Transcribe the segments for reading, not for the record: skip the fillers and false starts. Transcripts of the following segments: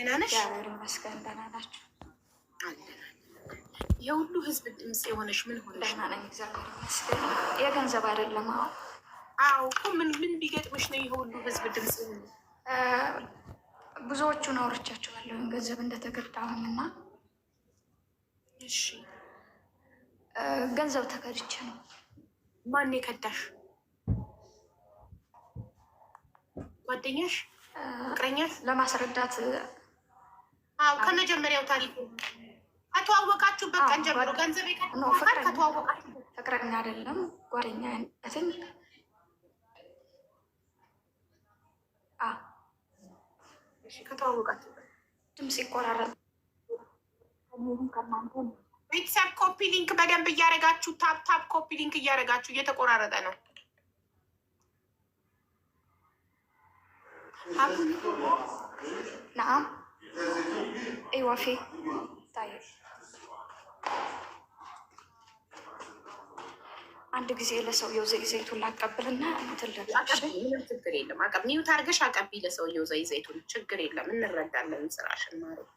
ደህና ነሽ? እግዚአብሔር ይመስገን ደህና ናችሁ? የሁሉ ህዝብ ድምፅ የሆነሽ ምን ሆነሽ? ደህና ነኝ እግዚአብሔር ይመስገን። የገንዘብ አይደለም። አዎ እኮ ምን ቢገጥምሽ ነው የሁሉ ህዝብ ድምፅ? ብዙዎቹን አውርቻቸዋለሁ ገንዘብ እንደተገዳሁኝ እና እሺ ገንዘብ ተከድቼ ነው። ማን የከዳሽ? ጓደኛሽ? ፍቅረኛሽ? ለማስረዳት አዎ ከመጀመሪያው ታሪኩ ከተዋወቃችሁበት ቀን ጀምሮ ገንዘብ የከዳሽ ከተዋወቃችሁ? ፍቅረኛ አይደለም ጓደኛ እንትን ከተዋወቃችሁበት ድምፅ ይቆራረጥ። ቤተሰብ ኮፒ ሊንክ በደንብ እያደረጋችሁ ታፕ ኮፒ ሊንክ እያደረጋችሁ እየተቆራረጠ ነው። ናም ወፌ ታየ አንድ ጊዜ ለሰውየው ዘይቱን ላቀብልና ምንም ችግር የለም። ሚዩት አድርገሽ አቀቢ ለሰውየው ዘይቱን። ችግር የለም እንረዳለን ስራሽን ማለት ነው።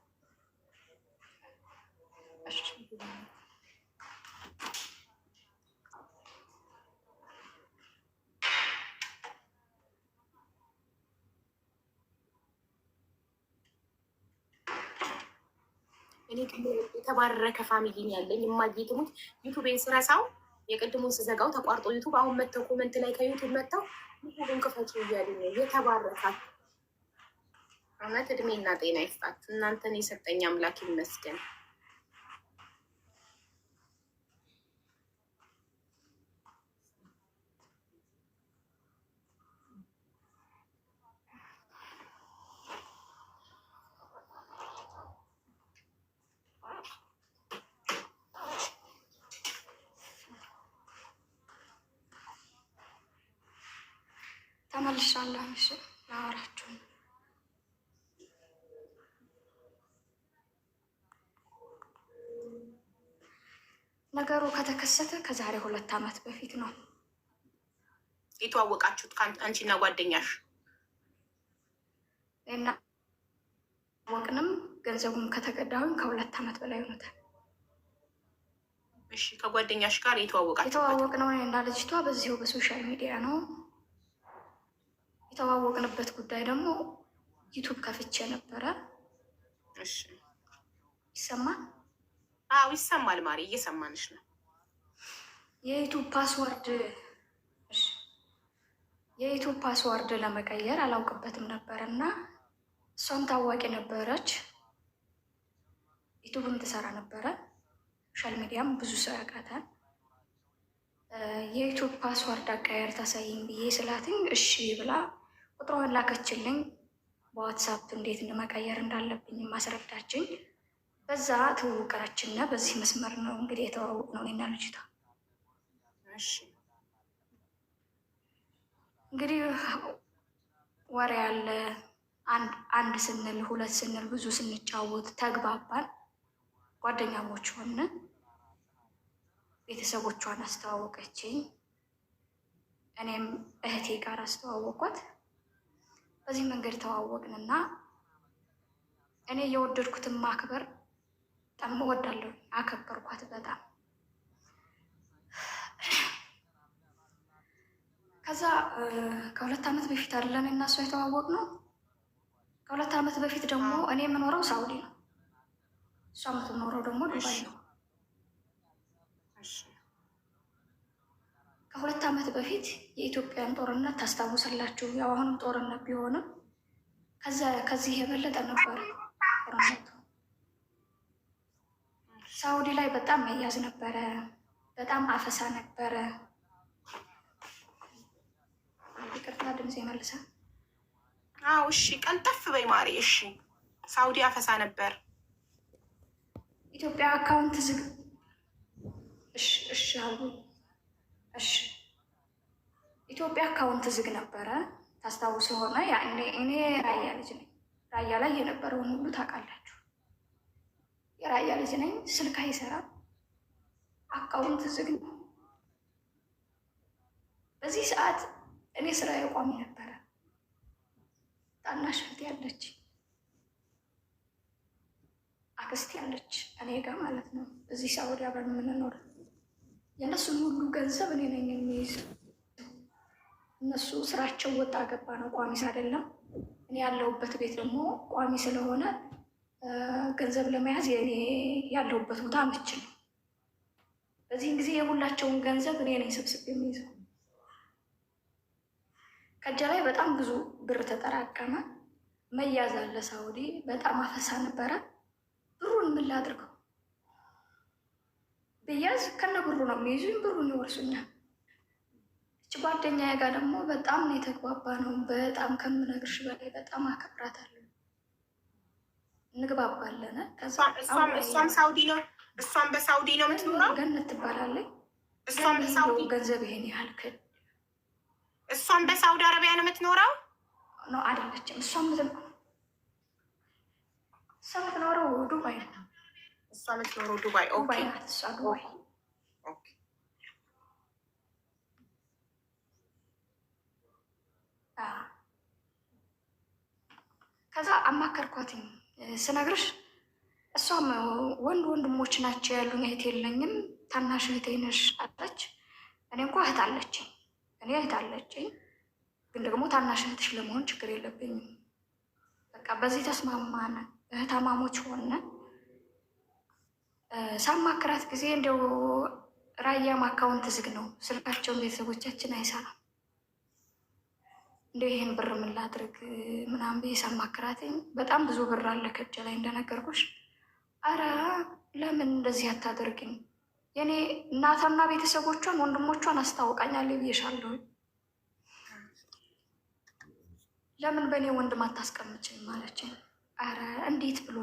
እኔ የተባረከ ፋሚሊ ያለኝ የማጌጥሙት ዩቱቤን ስረሳው የቅድሙን ስዘጋው ተቋርጦ ዩቱብ አሁን መተው ኮመንት ላይ ከዩቱብ መተው ዩቱብን ክፈቱ እያሉ ነው። የተባረካል እውነት እድሜና ጤና ይስጣት። እናንተን የሰጠኝ አምላክ ይመስገን። ተመልሻለሁ። እሺ ላወራችሁ ነገሩ ከተከሰተ ከዛሬ 2 ዓመት በፊት ነው የተዋወቃችሁት አንቺና ጓደኛሽ? እና ወቅንም ገንዘቡም ከተገዳሁኝ ከ2 ዓመት በላይ ሆኖታል። እሺ ከጓደኛሽ ጋር የተዋወቅነው እና ልጅቷ በዚሁ በሶሻል ሚዲያ ነው። የተዋወቅንበት ጉዳይ ደግሞ ዩቱብ ከፍቼ ነበረ። እሺ ይሰማል? አዎ ይሰማል። ማሪ እየሰማንሽ ነው። የዩቱብ ፓስወርድ ለመቀየር አላውቅበትም ነበር እና እሷም ታዋቂ ነበረች። ዩቱብም ትሰራ ነበረ። ሶሻል ሚዲያም ብዙ ሰው ያውቃታል። የዩቱብ ፓስወርድ አቀያየር ታሳይኝ ብዬ ስላትኝ እሺ ብላ ቁጥሯን ላከችልኝ። በዋትሳፕ እንዴት መቀየር እንዳለብኝ ማስረዳችኝ። በዛ ትውውቃችንና በዚህ መስመር ነው እንግዲህ የተዋወቅነው እኔና ልጅቷ። እንግዲህ ወሬ ያለ አንድ ስንል 2 ስንል ብዙ ስንጫወት ተግባባን። ጓደኛሞች ሆነ። ቤተሰቦቿን አስተዋወቀችኝ። እኔም እህቴ ጋር አስተዋወቋት። በዚህ መንገድ ተዋወቅንና እኔ የወደድኩትን ማክበር በጣም እወዳለሁ። አከበርኳት በጣም። ከዛ ከ2 ዓመት በፊት አይደለም እና እሷ የተዋወቅነው። ከ2 ዓመት በፊት ደግሞ እኔ የምኖረው ሳውዲ ነው፣ እሷ የምትኖረው ደግሞ ዱባይ ነው። ከ2 ዓመት በፊት የኢትዮጵያን ጦርነት ታስታውሳላችሁ? ያው አሁንም ጦርነት ቢሆንም ከዚህ የበለጠ ነበር ጦርነቱ። ሳውዲ ላይ በጣም መያዝ ነበረ፣ በጣም አፈሳ ነበረ። ይቅርታ ድምፅ ይመልሳል። አዎ እሺ፣ ቀልጠፍ በይ ማሪ። እሺ ሳውዲ አፈሳ ነበር። ኢትዮጵያ አካውንት ዝግ። እሺ አሉ። እሺ ኢትዮጵያ አካውንት ዝግ ነበረ። ታስታውሱ ሆነ ያኔ እኔ ራያ ልጅ ነኝ። ራያ ላይ የነበረውን ሁሉ ታውቃላችሁ። የራያ ልጅ ነኝ። ስልክ አይሰራም፣ አካውንት ዝግ ነው። በዚህ ሰዓት እኔ ስራ የቋሚ ነበረ። ታናሽ እህት ያለች አክስቴ ያለች እኔ ጋር ማለት ነው፣ እዚህ ሳውዲ አብረን የምንኖር። የእነሱን ሁሉ ገንዘብ እኔ ነኝ የሚይዝ። እነሱ ስራቸው ወጣ ገባ ነው፣ ቋሚስ አይደለም። እኔ ያለሁበት ቤት ደግሞ ቋሚ ስለሆነ ገንዘብ ለመያዝ የእኔ ያለሁበት ቦታ አመች ነው። በዚህን ጊዜ የሁላቸውን ገንዘብ እኔ ነኝ ስብስብ የሚይዘው። ከእጄ ላይ በጣም ብዙ ብር ተጠራቀመ። መያዝ አለ ሳውዲ፣ በጣም አፈሳ ነበረ። ብሩን ምን ላድርገው? ብያዝ ከነ ብሩ ነው የሚይዙኝ፣ ብሩን ይወርሱኛል። እች ጓደኛዬ ጋር ደግሞ በጣም ነው የተግባባ ነው። በጣም ከምነግርሽ በላይ በጣም አከብራታለሁ፣ እንግባባለን። እሷም ሳውዲ ነው፣ እሷም በሳውዲ ነው የምትኖረው። ገነት ትባላለች። እሷም በሳውዲ ገንዘብ ይሄን ያህል ክል እሷም በሳውዲ አረቢያ ነው የምትኖረው ነው አይደለችም? እሷ የምትኖረው ዱባይ ነው። እሷ የምትኖረው ዱባይ። ዱባይ ናት እሷ ዱባይ። ከዛ አማከርኳትኝ ስነግርሽ፣ እሷም ወንድሞች ናቸው ያሉኝ፣ እህት የለኝም፣ ታናሽ እህቴ ነሽ አለች። እኔ እንኳ እህት አለችኝ፣ ግን ደግሞ ታናሽ እህትሽ ለመሆን ችግር የለብኝም። በቃ በዚህ ተስማማን፣ እህታማሞች ሆነ። ሳማክራት ጊዜ እንዲያው ራያም አካውንት ዝግ ነው፣ ስልካቸውን ቤተሰቦቻችን አይሰራም። እንደ ይህን ብር ምን ላድርግ ምናምን ብዬ ሳማክራትኝ በጣም ብዙ ብር አለ ከእጄ ላይ እንደነገርኩሽ። አረ ለምን እንደዚህ አታደርግኝ? የኔ እናቷና ቤተሰቦቿን ወንድሞቿን አስታውቃኛለሁ ብዬሻለሁ። ለምን በእኔ ወንድም አታስቀምጭኝ ማለችኝ። አረ እንዴት ብሎ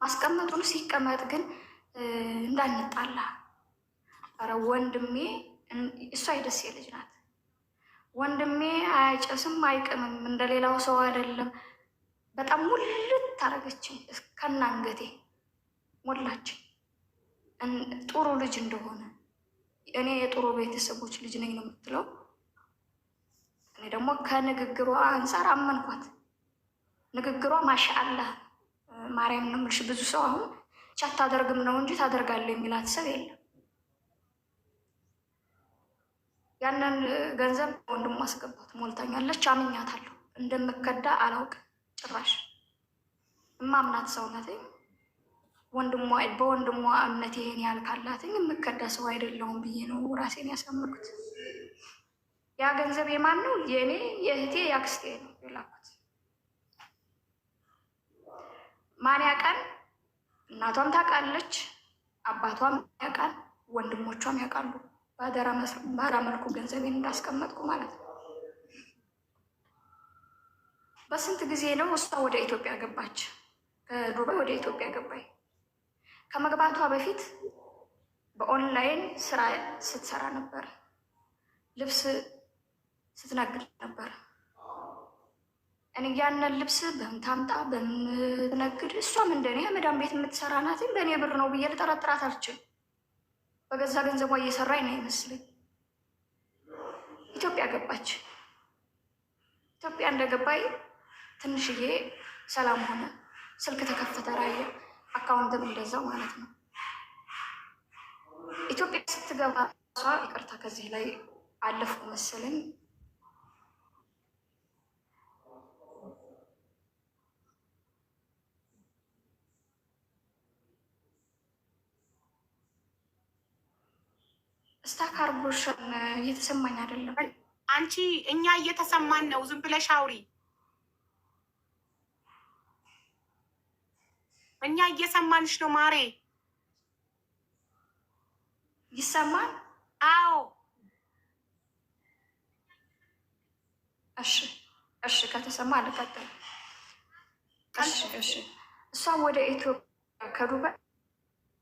ማስቀመጡን ሲቀመጥ ግን እንዳንጣላ። አረ ወንድሜ፣ እሷ የደሴ ልጅ ናት። ወንድሜ አያጨስም አይቅምም፣ እንደሌላው ሰው አይደለም። በጣም ሙልት ታረገችኝ፣ ከናንገቴ ሞላችኝ። ጥሩ ልጅ እንደሆነ እኔ የጥሩ ቤተሰቦች ልጅ ነኝ ነው የምትለው። እኔ ደግሞ ከንግግሯ አንጻር አመንኳት። ንግግሯ ማሻአላህ ማርያም ነው የምልሽ። ብዙ ሰው አሁን አታደርግም ነው እንጂ ታደርጋለህ የሚላት ሰው የለም። ያንን ገንዘብ ወንድሟ አስገባት፣ ሞልታኛለች። አምኛታለሁ፣ እንደምከዳ አላውቅም ጭራሽ። እማምናት ሰው ናት። በወንድሟ እምነት ይሄን ያህል ካላትኝ የምከዳ ሰው አይደለሁም ብዬ ነው ራሴን ያሳምርኩት። ያ ገንዘብ የማን ነው? የእኔ የእህቴ የአክስቴ ነው የላኩት። ማን ያውቃል? እናቷም ታውቃለች፣ አባቷም ያውቃል፣ ወንድሞቿም ያውቃሉ። በአደራ መልኩ ገንዘቤን እንዳስቀመጥኩ ማለት ነው። በስንት ጊዜ ነው እሷ ወደ ኢትዮጵያ ገባች? ከዱባይ ወደ ኢትዮጵያ ገባኝ። ከመግባቷ በፊት በኦንላይን ስራ ስትሰራ ነበር፣ ልብስ ስትነግድ ነበር። እኔ ያንን ልብስ በምታምጣ በምትነግድ፣ እሷም እንደኔ መዳም ቤት የምትሰራ ናት። በእኔ ብር ነው ብዬ ልጠረጥራት አልችልም። በገዛ ገንዘቧ እየሰራኝ ነው ይመስለኝ። ኢትዮጵያ ገባች። ኢትዮጵያ እንደገባኝ ትንሽዬ ሰላም ሆነ፣ ስልክ ተከፈተ፣ ራያ አካውንትም እንደዛው ማለት ነው። ኢትዮጵያ ስትገባ እሷ ይቅርታ ከዚህ ላይ አለፍኩ መሰለኝ። ስታካርጎሽን እየተሰማኝ አይደለም። አንቺ እኛ እየተሰማን ነው። ዝም ብለሽ አውሪ። እኛ እየሰማንሽ ነው ማሬ። ይሰማል? አዎ። እሺ ከተሰማ አልቀጥል። እሺ እሷ ወደ ኢትዮጵያ ከዱባይ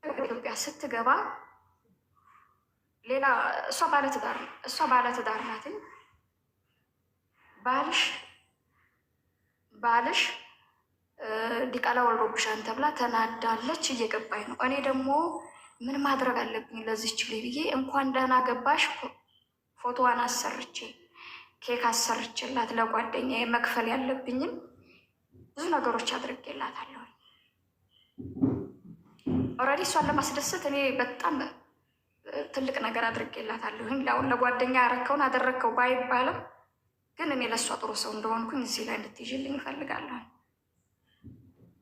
ኢትዮጵያ ስትገባ ሌላ እሷ ባለትዳር ናትኝ። ባልሽ ዲቃላ ወልዶብሻን ተብላ ተናዳለች። እየገባኝ ነው። እኔ ደግሞ ምን ማድረግ አለብኝ ለዚች ልጅ ብዬ እንኳን ደህና ገባሽ ፎቶዋን አሰርቼ ኬክ አሰርቼላት ለጓደኛ መክፈል ያለብኝም ብዙ ነገሮች አድርጌላታለሁ። ኦልሬዲ እሷን ለማስደሰት እኔ በጣም ትልቅ ነገር አድርጌላታለሁኝ። ለአሁን ለጓደኛ ያረከውን አደረግከው ባይባልም ግን እኔ ለእሷ ጥሩ ሰው እንደሆንኩኝ እዚህ ላይ እንድትይዥልኝ እፈልጋለሁ።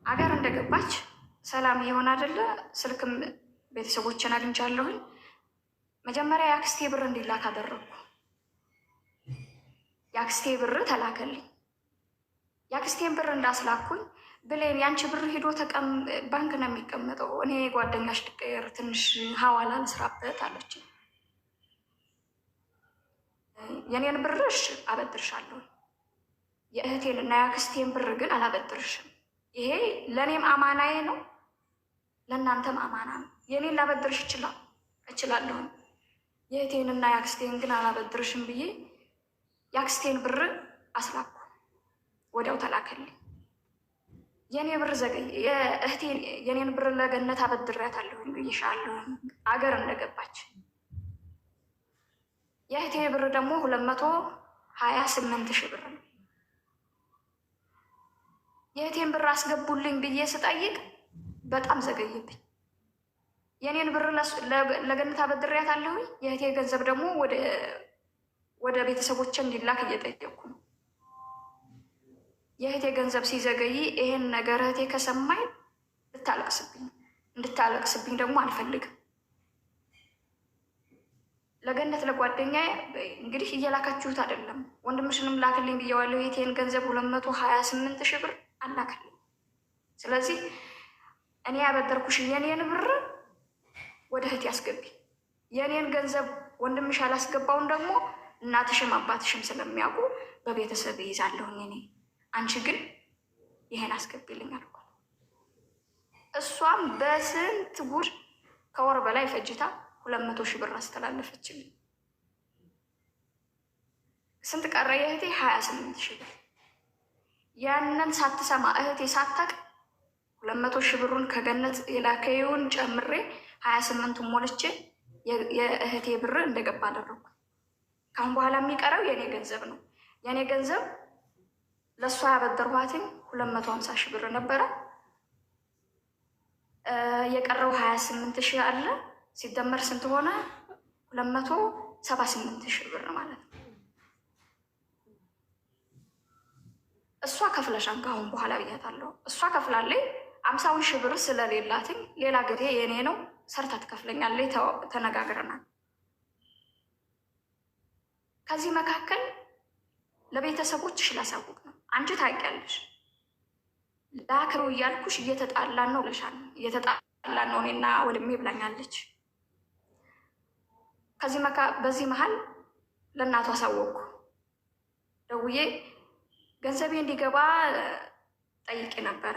አገር እንደገባች ሰላም የሆነ አይደለ? ስልክም ቤተሰቦችን አግኝቻለሁኝ። መጀመሪያ የአክስቴ ብር እንዲላክ አደረግኩ። የአክስቴ ብር ተላከልኝ። የአክስቴን ብር እንዳስላኩኝ ብሌን ያንቺ ብር ሂዶ ባንክ ነው የሚቀመጠው፣ እኔ ጓደኛሽ ልቀየር ትንሽ ሀዋላ ልስራበት አለች። የኔን ብርሽ አበድርሻለሁ፣ የእህቴን እና የአክስቴን ብር ግን አላበድርሽም። ይሄ ለእኔም አማናዬ ነው፣ ለእናንተም አማና ነው። የኔን ላበድርሽ እችላለሁ፣ የእህቴን እና የአክስቴን ግን አላበድርሽም ብዬ የአክስቴን ብር አስላኩ። ወዲያው ተላከልኝ። የኔ ብር ዘገየ። የኔን ብር ለገነት አበድሬያታለሁ ብዬሻለሁ አገር እንደገባች። የእህቴ ብር ደግሞ 228,000 ብር ነው። የእህቴን ብር አስገቡልኝ ብዬ ስጠይቅ በጣም ዘገየብኝ። የኔን ብር ለገነት አበድሬያታለሁ፣ የእህቴ ገንዘብ ደግሞ ወደ ቤተሰቦች እንዲላክ እየጠየቅኩ ነው። የእህቴ ገንዘብ ሲዘገይ ይሄን ነገር እህቴ ከሰማኝ እንድታለቅስብኝ ደግሞ አልፈልግም። ለገነት ለጓደኛ እንግዲህ እየላካችሁት አይደለም፣ ወንድምሽንም ላክልኝ ብየዋለሁ። የእህቴን ገንዘብ 228,000 ብር አላክልኝ። ስለዚህ እኔ ያበደርኩሽ የኔን ብር ወደ እህቴ አስገቢ። የኔን ገንዘብ ወንድምሽ አላስገባውን ደግሞ እናትሽም አባትሽም ስለሚያውቁ በቤተሰብ ይይዛለሁኝ እኔ። አንቺ ግን ይሄን አስገቢልኝ አልኳት። እሷም በስንት ጉድ ከወር በላይ ፈጅታ 200,000 ብር አስተላለፈችልኝ። ስንት ቀረ የእህቴ? 28,000 ብር። ያንን ሳትሰማ እህቴ ሳታቅ 200,000 ብሩን ከገነት የላከውን ጨምሬ 28ቱን ሞልቼ የእህቴ ብር እንደገባ አደረኩ። ካሁን በኋላ የሚቀረው የእኔ ገንዘብ ነው። የእኔ ገንዘብ ለእሷ ያበደርኋትኝ 250,000 ብር ነበረ። የቀረው 28,000 አለ። ሲደመር ስንት ሆነ? 278,000 ብር ማለት ነው። እሷ ከፍለሻን ካሁን በኋላ ብያታለሁ። እሷ ከፍላለኝ 50,000 ብር ስለሌላትኝ ሌላ ጊዜ የእኔ ነው ሰርታ ትከፍለኛለች። ተነጋግረናል። ከዚህ መካከል ለቤተሰቦችሽ ላሳውቅ ነው። አንቺ ታውቂያለሽ፣ ላክሩ እያልኩሽ እየተጣላን ነው ብለሻል። እየተጣላን ነው እኔና ወንድሜ ብላኛለች። በዚህ መሀል ለእናቷ አሳወቅኩ። ደውዬ ገንዘቤ እንዲገባ ጠይቄ ነበረ፣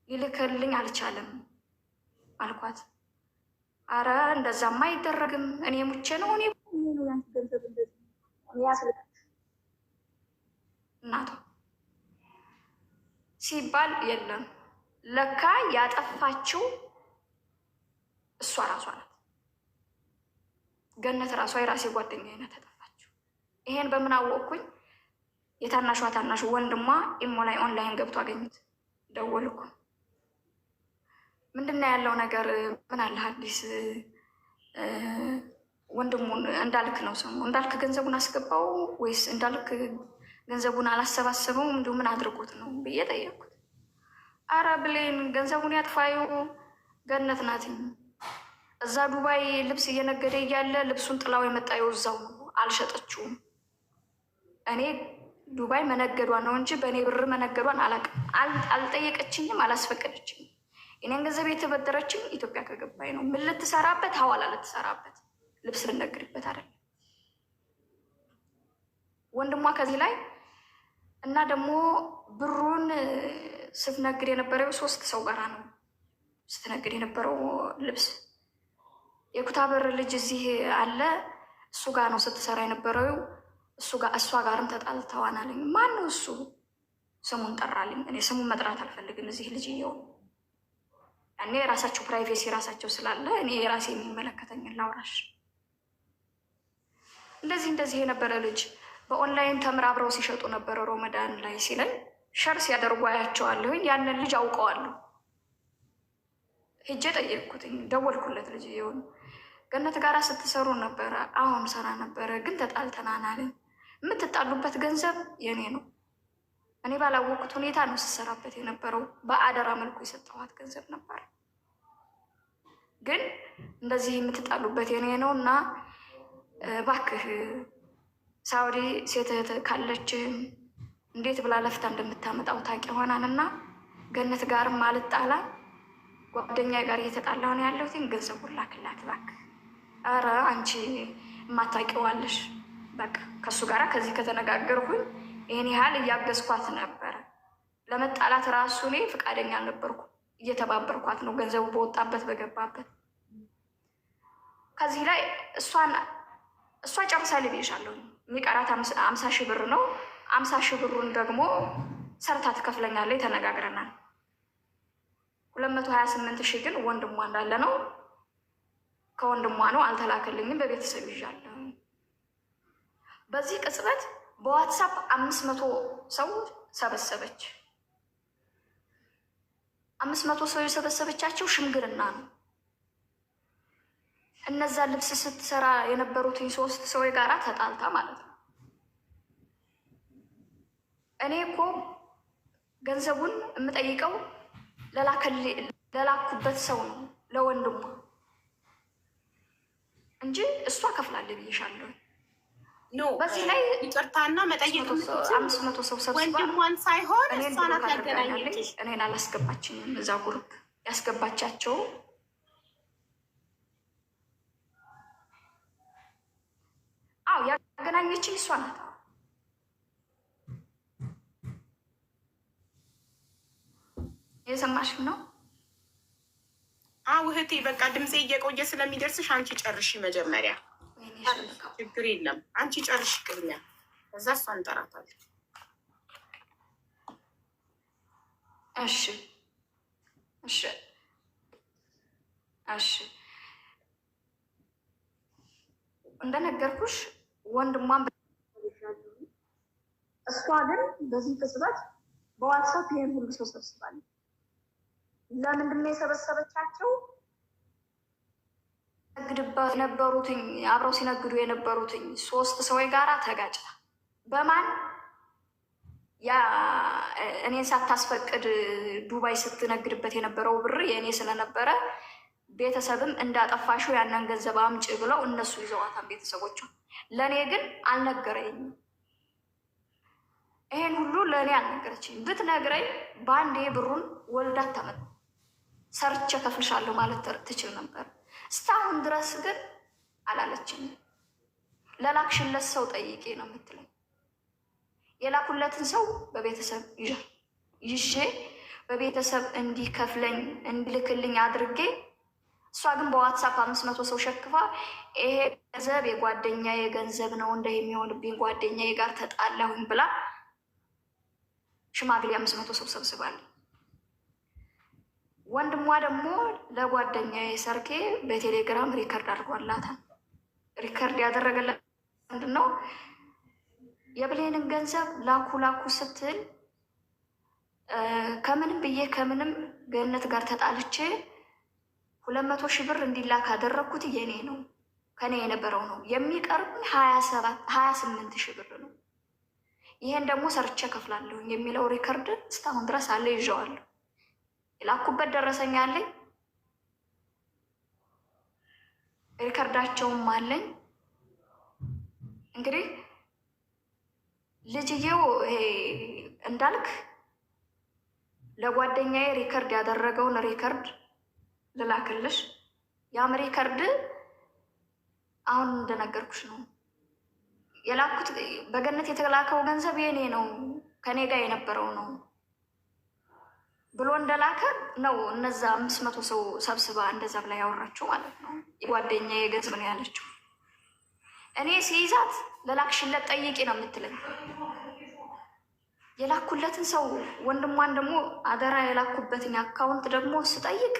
ሊልክልኝ አልቻለም አልኳት። አረ እንደዛማ አይደረግም፣ እኔ ሙቼ ነው እኔ ገንዘብ እናቷ ሲባል የለም ለካ ያጠፋችው እሷ ራሷ ናት። ገነት ራሷ የራሴ ጓደኛ አይነት ተጠፋችው። ይሄን በምን አወቅኩኝ? የታናሿ ታናሹ ወንድሟ ኢሞ ላይ ኦንላይን ገብቶ አገኙት። ደወልኩ። ምንድነው ያለው ነገር? ምን አለ አዲስ? ወንድሙን እንዳልክ ነው ስሙ። እንዳልክ ገንዘቡን አስገባው ወይስ እንዳልክ ገንዘቡን አላሰባሰበውም? እንዲሁ ምን አድርጎት ነው ብዬ ጠየቅኩት። አረ ብሌን ገንዘቡን ያጥፋዩ ገነት ናትኝ። እዛ ዱባይ ልብስ እየነገደ እያለ ልብሱን ጥላው የመጣየው እዛው ነው፣ አልሸጠችውም። እኔ ዱባይ መነገዷ ነው እንጂ በእኔ ብር መነገዷን አላውቅም። አልጠየቀችኝም፣ አላስፈቀደችኝም። እኔን ገንዘብ የተበደረችኝ ኢትዮጵያ ከገባኝ ነው። ምን ልትሰራበት? ሀዋላ ልትሰራበት፣ ልብስ ልነግድበት አይደለም። ወንድሟ ከዚህ ላይ እና ደግሞ ብሩን ስትነግድ የነበረው 3 ሰው ጋራ ነው ስትነግድ የነበረው ልብስ። የኩታበር ልጅ እዚህ አለ፣ እሱ ጋር ነው ስትሰራ የነበረው። እሷ ጋርም ተጣልተዋን አለኝ። ማን ነው እሱ? ስሙን ጠራልኝ። እኔ ስሙን መጥራት አልፈልግም። እዚህ ልጅ እየው እኔ የራሳቸው ፕራይቬሲ ራሳቸው ስላለ እኔ የራሴ የሚመለከተኝን ላውራሽ። እንደዚህ የነበረ ልጅ በኦንላይን ተምር አብረው ሲሸጡ ነበረ ሮመዳን ላይ ሲለኝ ሸር ሲያደርጉ አያቸዋለሁኝ። ያንን ልጅ አውቀዋለሁ። ሄጄ ጠየቅኩትኝ፣ ደወልኩለት። ልጅ የሆኑ ገነት ጋር ስትሰሩ ነበረ? አሁን ሰራ ነበረ፣ ግን ተጣልተናናል። የምትጣሉበት ገንዘብ የኔ ነው። እኔ ባላወቅኩት ሁኔታ ነው ስሰራበት የነበረው። በአደራ መልኩ የሰጠኋት ገንዘብ ነበር። ግን እንደዚህ የምትጣሉበት የኔ ነው እና እባክህ ሳውዲ ሴት እህት ካለች እንዴት ብላ ለፍታ እንደምታመጣው ታውቂ ይሆናል እና ገነት ጋርም አልጣላ ጓደኛ ጋር እየተጣላሁ ነው ያለሁት። ገንዘቡን ላክላት እባክህ። ኧረ አንቺ የማታውቂዋለሽ። በቃ ከእሱ ጋር ከዚህ ከተነጋገርኩኝ ይህን ያህል እያገዝኳት ነበረ። ለመጣላት ራሱ እኔ ፈቃደኛ አልነበርኩ። እየተባበርኳት ነው ገንዘቡ በወጣበት በገባበት። ከዚህ ላይ እሷ ጨርሳ ልብይሻለሁ። የሚቀራት 50 ሺህ ብር ነው። 50 ሺህ ብሩን ደግሞ ሰርታ ትከፍለኛለች። ተነጋግረናል። 228 ሺህ ግን ወንድሟ እንዳለ ነው። ከወንድሟ ነው፣ አልተላከልኝም። በቤተሰብ ይዣለሁ። በዚህ ቅጽበት በዋትሳፕ 500 ሰው ሰበሰበች። 500 ሰው የሰበሰበቻቸው ሽምግልና ነው። እነዛ ልብስ ስትሰራ የነበሩትኝ 3 ሰዎች ጋራ ተጣልታ ማለት ነው። እኔ እኮ ገንዘቡን የምጠይቀው ለላኩበት ሰው ነው፣ ለወንድሟ እንጂ እሷ ከፍላለች ብዬሻለሁ። በዚህ ላይ ይቅርታና መጠየቅ 500 ሰው ሰብስባ ወንድሟን ሳይሆን እሷናት ያገናኘች። እኔን አላስገባችኝም። እዛ ጉሩፕ ያስገባቻቸው ያገናኘችኝ እሷ ናት። የሰማሽ ነው? እህቴ በቃ ድምፄ እየቆየ ስለሚደርስሽ አንቺ ጨርሺ መጀመሪያ። ችግር የለም አንቺ ጨርሺ ቅድሚያ፣ ከዛ እሷ እንጠራታለን። እሺ እሺ እሺ። እንደነገርኩሽ ወንድሟን እሷ ግን በዚህ ቅጽበት በዋትሳፕ ይሄን ሁሉ ሰው ሰብስባለች። ለምንድን ነው የሰበሰበቻቸው? ነግድባት የነበሩትኝ አብረው ሲነግዱ የነበሩትኝ 3 ሰዎች ጋራ ተጋጭታ በማን ያ እኔን ሳታስፈቅድ ዱባይ ስትነግድበት የነበረው ብር የእኔ ስለነበረ ቤተሰብም እንዳጠፋሽው ያንን ገንዘብ አምጪ ብለው እነሱ ይዘዋታን ቤተሰቦቿ። ለእኔ ግን አልነገረኝም። ይሄን ሁሉ ለእኔ አልነገረችኝ። ብትነግረኝ በአንዴ ብሩን ወልዳት ታመጣ ሰርቼ ከፍልሻለሁ ማለት ትችል ነበር። እስካሁን ድረስ ግን አላለችኝ። ለላክሽለት ሰው ጠይቄ ነው የምትለኝ። የላኩለትን ሰው በቤተሰብ ይዤ በቤተሰብ እንዲከፍለኝ እንዲልክልኝ አድርጌ፣ እሷ ግን በዋትሳፕ 500 ሰው ሸክፋ ይሄ ገንዘብ የጓደኛዬ ገንዘብ ነው እንደ የሚሆንብኝ ጓደኛዬ ጋር ተጣላሁኝ ብላ ሽማግሌ 500 ሰው ሰብስባል። ወንድሟ ደግሞ ለጓደኛዬ ሰርኬ በቴሌግራም ሪከርድ አድርጓላታል። ሪከርድ ያደረገላት ምንድን ነው? የብሌንን ገንዘብ ላኩ ላኩ ስትል ከምንም ብዬ ከምንም ገነት ጋር ተጣልቼ 200 ሺህ ብር እንዲላክ አደረግኩት። የኔ ነው ከኔ የነበረው ነው። የሚቀርብኝ 28 ሺህ ብር ነው። ይሄን ደግሞ ሰርቼ ከፍላለሁ የሚለው ሪከርድ እስካሁን ድረስ አለ፣ ይዤዋለሁ። የላኩበት ደረሰኛ አለኝ፣ ሪከርዳቸውም አለኝ። እንግዲህ ልጅየው እንዳልክ ለጓደኛዬ ሪከርድ ያደረገውን ሪከርድ ልላክልሽ። ያም ሪከርድ አሁን እንደነገርኩሽ ነው የላኩት። በገነት የተላከው ገንዘብ የኔ ነው ከኔ ጋር የነበረው ነው ብሎ እንደላከ ነው። እነዛ 500 ሰው ሰብስባ እንደዛ ብላ ያወራችው ማለት ነው። የጓደኛዬ ገንዘብ ነው ያለችው። እኔ ሲይዛት ለላክሽለት ጠይቄ ነው የምትለኝ። የላኩለትን ሰው ወንድሟን ደግሞ አደራ የላኩበትን አካውንት ደግሞ ስጠይቅ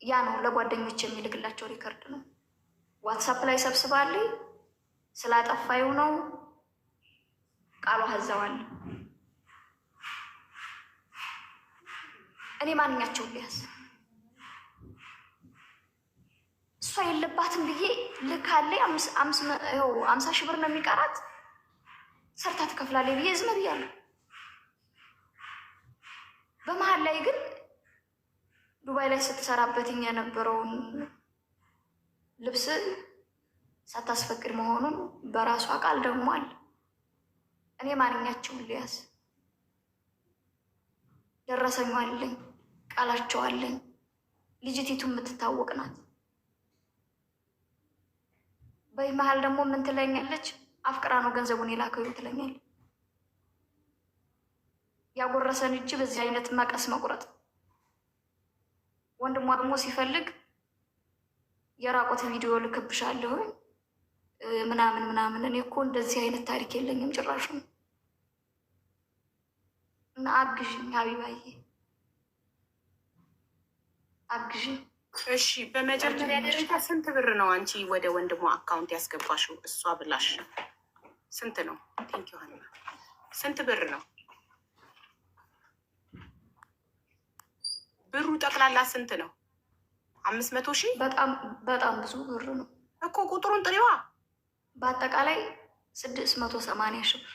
ያ ነው ለጓደኞች የሚልክላቸው ሪከርድ ነው። ዋትሳፕ ላይ ሰብስባለኝ። ስላጠፋዩ ነው ቃሏ ሀዘዋል። እኔ ማንኛቸውን ሊያዝ እሷ የለባትም ብዬ ልካለኝ 50 ሺህ ብር ነው የሚቀራት ሰርታ ትከፍላለች ብዬ ዝም ብያለሁ። በመሀል ላይ ግን ዱባይ ላይ ስትሰራበትኝ የነበረውን ልብስ ሳታስፈቅድ መሆኑን በራሷ ቃል ደግሞ አለ። እኔ ማንኛቸውን ሊያዝ ደረሰኙ አለኝ፣ ቃላቸው አለኝ። ልጅቲቱ የምትታወቅ ናት። በመሀል ደግሞ ምን ትለኛለች? አፍቅራ ነው ገንዘቡን የላከው ትለኛለች። ያጎረሰን እጅ በዚህ አይነት መቀስ መቁረጥ። ወንድሟ ደግሞ ሲፈልግ የራቆት ቪዲዮ ልክብሻለሁ ምናምን ምናምን። እኔ እኮ እንደዚህ አይነት ታሪክ የለኝም ጭራሽ ነው። እና አግዥኝ ሀቢባዬ አግዥኝ። እሺ፣ በመጀመሪያ ደረጃ ስንት ብር ነው አንቺ ወደ ወንድሟ አካውንት ያስገባሽው? እሷ ብላሽ ስንት ነው? ቴንኪ ሀና። ስንት ብር ነው ብሩ? ጠቅላላ ስንት ነው? 500 ሺህ። በጣም ብዙ ብር ነው እኮ። ቁጥሩን ጥሪዋ። በአጠቃላይ 680 ሺህ ብር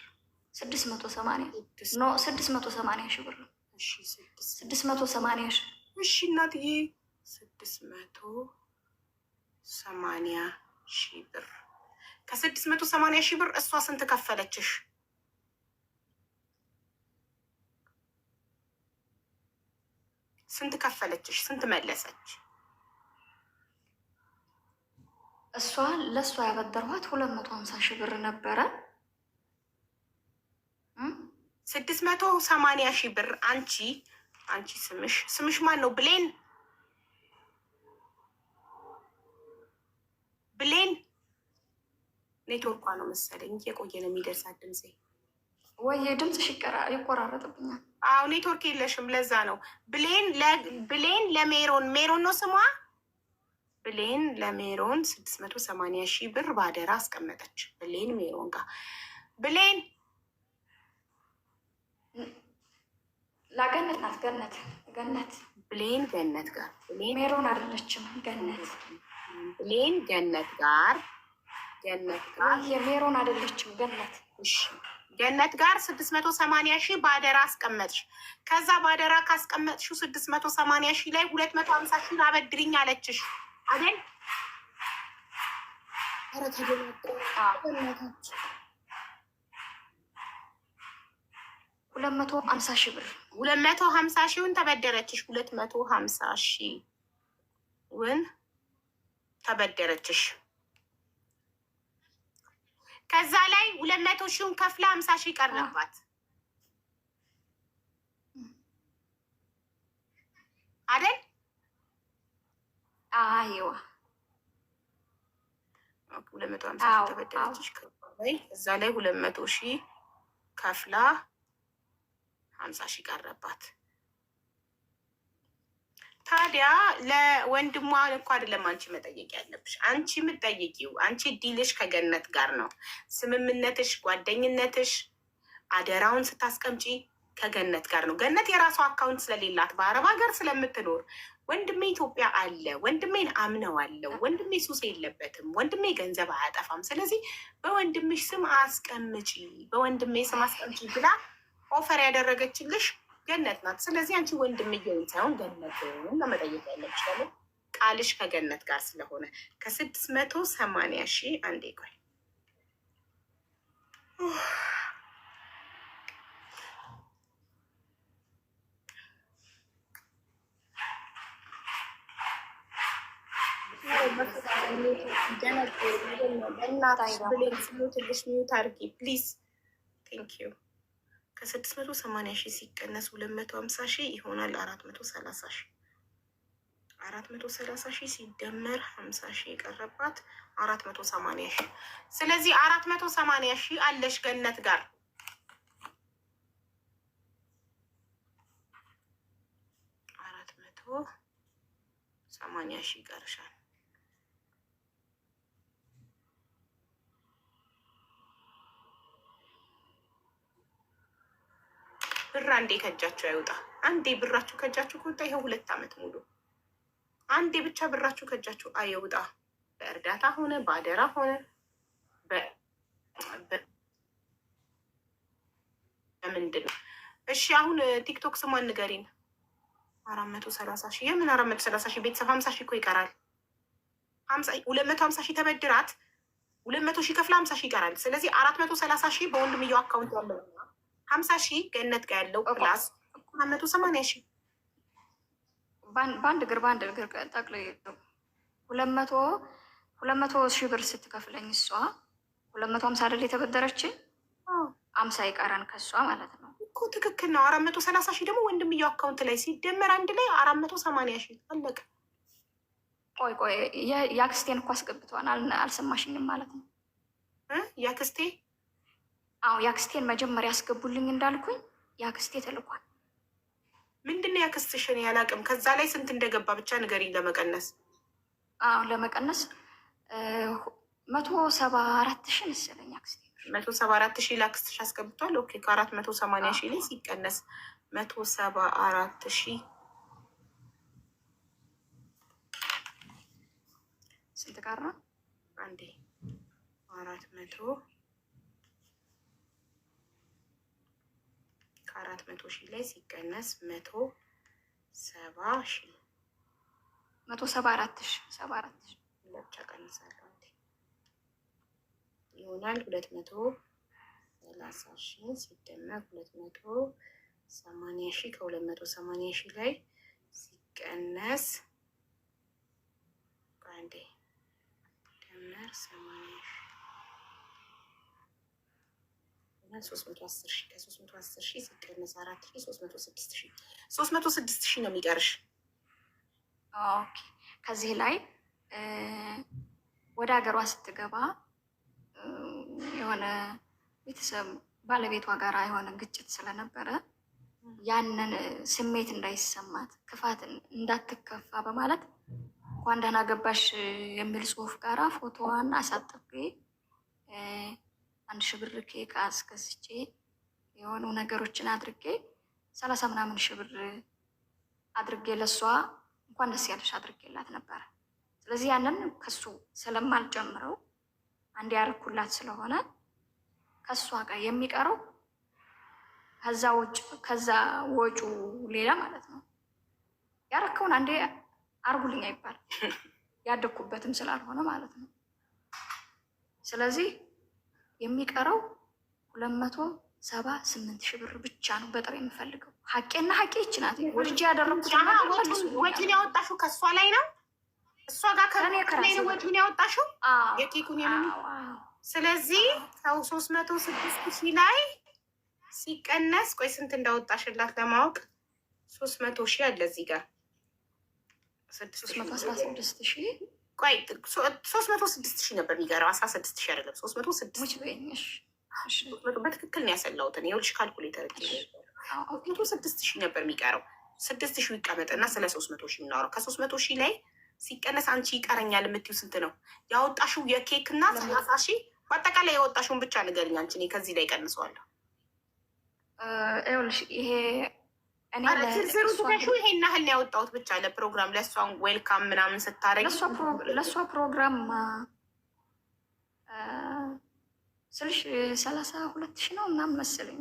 680 ሺህ ብር ነው። 680 ሺህ። እሺ እናትዬ 680 ሺህ ብር። ከ680 ሺህ ብር እሷ ስንት ከፈለችሽ? ስንት ከፈለችሽ? ስንት መለሰች? እሷ ለእሷ ያበደርኋት 250 ሺህ ብር ነበረ። 680 ሺህ ብር። አንቺ ስምሽ ማን ነው? ብሌን ኔትወርኳ ነው መሰለኝ እየቆየ ነው የሚደርሳት ድምፄ። ወይ ድምፅሽ ይቆራረጥብኛል። አዎ ኔትወርክ የለሽም፣ ለዛ ነው። ብሌን ሜሮን ነው ስሟ። ብሌን ለሜሮን 680 ሺህ ብር ባደራ አስቀመጠች። ብሌን ሜሮን ጋር ላገነት ናት። ገነት ብሌን ገነት ጋር ሜሮን አይደለችም። ገነት ብሌን ገነት ጋር የሜሮን አይደለችም። ገነት ገነት ጋር 680 ሺህ ባደራ አስቀመጥሽ። ከዛ ባደራ ካስቀመጥሽው 680 ሺህ ላይ 250 ሺህ አበድሪኝ አለችሽ አይደል? ኧረ ተገናኘ 250 ሺህ ብር 250 ሺውን ተበደረችሽ። 250 ሺውን ተበደረችሽ። ከዛ ላይ 200 ሺውን ከፍላ 50 ሺህ ቀረባት አይደል? አይዋ 250 ሺህ ተበደረችሽ። እዛ ላይ 200 ሺህ ከፍላ 50 ሺህ ቀረባት። ታዲያ ለወንድሟ እኮ አይደለም አንቺ መጠየቅ ያለብሽ። አንቺ የምትጠይቂው አንቺ ዲልሽ ከገነት ጋር ነው። ስምምነትሽ፣ ጓደኝነትሽ፣ አደራውን ስታስቀምጪ ከገነት ጋር ነው። ገነት የራሷ አካውንት ስለሌላት በአረብ ሀገር ስለምትኖር ወንድሜ ኢትዮጵያ አለ፣ ወንድሜን አምነዋለሁ፣ ወንድሜ ሱስ የለበትም፣ ወንድሜ ገንዘብ አያጠፋም፣ ስለዚህ በወንድምሽ ስም አስቀምጪ፣ በወንድሜ ስም አስቀምጪ ብላ ኦፈር ያደረገችልሽ ገነት ናት። ስለዚህ አንቺ ወንድምየውን ሳይሆን ገነትን ለመጠየቅ ያለብሽ ደግሞ ቃልሽ ከገነት ጋር ስለሆነ 680 ሺህ አንዴ ቆይ ትንሽ ሚዩት አድርጊ ፕሊዝ። ቴንክ ዩ። ከ680 ሺህ ሲቀነስ 250 ሺህ ይሆናል 430 ሺህ። 430 ሺህ ሲደመር 50 ሺህ የቀረባት 480 ሺህ። ስለዚህ 480 ሺህ አለሽ ገነት ጋር። 480 ሺህ ይቀርሻል። ብር አንዴ ከእጃቸው አይውጣ። አንዴ ብራችሁ ከእጃችሁ ከወጣ ይኸው 2 ዓመት ሙሉ አንዴ ብቻ ብራችሁ ከእጃችሁ አይውጣ። በእርዳታ ሆነ በአደራ ሆነ ምንድን ነው? እሺ አሁን ቲክቶክ ስሟን ንገሪን። 430 ሺህ የምን 430 ሺህ? ቤተሰብ 50 ሺህ እኮ ይቀራል። 250 ሺህ ተበድራት 200 ሺህ ከፍላ 50 ሺህ ይቀራል። ስለዚህ 430 ሺህ በወንድምየው አካውንት ያለው 50 ሺህ ገነት ጋር ያለው ፕላስ 180 ሺህ በአንድ እግር ጠቅሎ 200 ሺህ ብር ስትከፍለኝ እሷ 250 አይደል የተበደረችን 50 ይቀረን ከእሷ ማለት ነው እኮ። ትክክል ነው። 430 ሺህ ደግሞ ወንድምየው አካውንት ላይ ሲደመር አንድ ላይ 480 ሺህ አለቀ። ቆይ የአክስቴን እኮ አስገብተዋል። አልሰማሽኝም ማለት ነው? የአክስቴ? አዎ የአክስቴን መጀመሪያ ያስገቡልኝ እንዳልኩኝ የአክስቴ ተልኳል። ምንድን ነው ያክስትሽን? ያላቅም። ከዛ ላይ ስንት እንደገባ ብቻ ንገሪኝ። ለመቀነስ ለመቀነስ 174 ሺህ መሰለኝ አክስቴ 174 ሺህ ላክስትሽ አስገብቷል። ኦኬ ከ480 ሺህ ላይ ሲቀነስ 174 ሺህ ስንት ቀረ? አንዴ 400 ከ400 ሺህ ላይ ሲቀነስ 170 ሺህ 174 ሺህ 74 ሺህ ለብቻ ቀንሳለሁ ይሆናል 230 ሺህ ሲደመር 280 ሺህ ከ280 ሺህ ላይ ሲቀነስ አንዴ ደመር 80 ሺህ 310 ሺህ ከ310 ሺህ ሲቀነስ 4 ሺህ 306 ሺህ ነው የሚቀርሽ። ኦኬ ከዚህ ላይ ወደ ሀገሯ ስትገባ የሆነ ቤተሰብ ባለቤቷ ጋር የሆነ ግጭት ስለነበረ ያንን ስሜት እንዳይሰማት ክፋት እንዳትከፋ በማለት እንኳን ደህና ገባሽ የሚል ጽሑፍ ጋራ ፎቶዋን አሳጥቤ 1,000 ብር ኬክ አስገዝቼ የሆኑ ነገሮችን አድርጌ 30 ምናምን ሺህ ብር አድርጌ ለሷ እንኳን ደስ ያለሽ አድርጌላት ነበረ። ስለዚህ ያንን ከሱ ስለማልጨምረው አንድ ያርኩላት ስለሆነ ከሷ ጋር የሚቀረው ከዛ ወጩ ሌላ ማለት ነው። ያረከውን አንዴ አርጉልኝ አይባል ያደኩበትም ስላልሆነ ማለት ነው። ስለዚህ የሚቀረው 278 ሺህ ብር ብቻ ነው በጥሬ የምፈልገው። ሀቄና ሀቄ ይችናት ወልጅ ያደረኩት ወጪን ያወጣሽው ከእሷ ላይ ነው። እሷ ጋር ወጪን ያወጣሽው የኬኩን ስለዚህ ሰው 306 ሺህ ላይ ሲቀነስ ቆይ ስንት እንዳወጣሽላት ለማወቅ 300 ሺህ አለ እዚህ ጋር 316 ሺህ ቆይ 306 ሺህ ነበር የሚቀረው 16 ሺህ አይደለም 306 በትክክል ነው ያሰላሁትን ይኸውልሽ ካልኩሌተር 306 ሺህ ነበር የሚቀረው 6 ሺህ ይቀመጥና ስለ 300 ሺህ የምናወራው ከ300 ሺህ ላይ ሲቀነስ አንቺ ይቀረኛል የምትይው ስንት ነው ያወጣሽው የኬክ እና 30 ሺህ በአጠቃላይ ያወጣሽውን ብቻ ንገሪኝ አንቺ እኔ ከዚህ ላይ ቀንሰዋለሁ ይኸውልሽ ይሄ ዝርዝሩ ትተሹ ይሄን ያህል ያወጣሁት ብቻ ለፕሮግራም ለእሷን ዌልካም ምናምን ስታረጊ ለእሷ ፕሮግራም ስልሽ 32 ሺህ ነው ምናምን መሰለኝ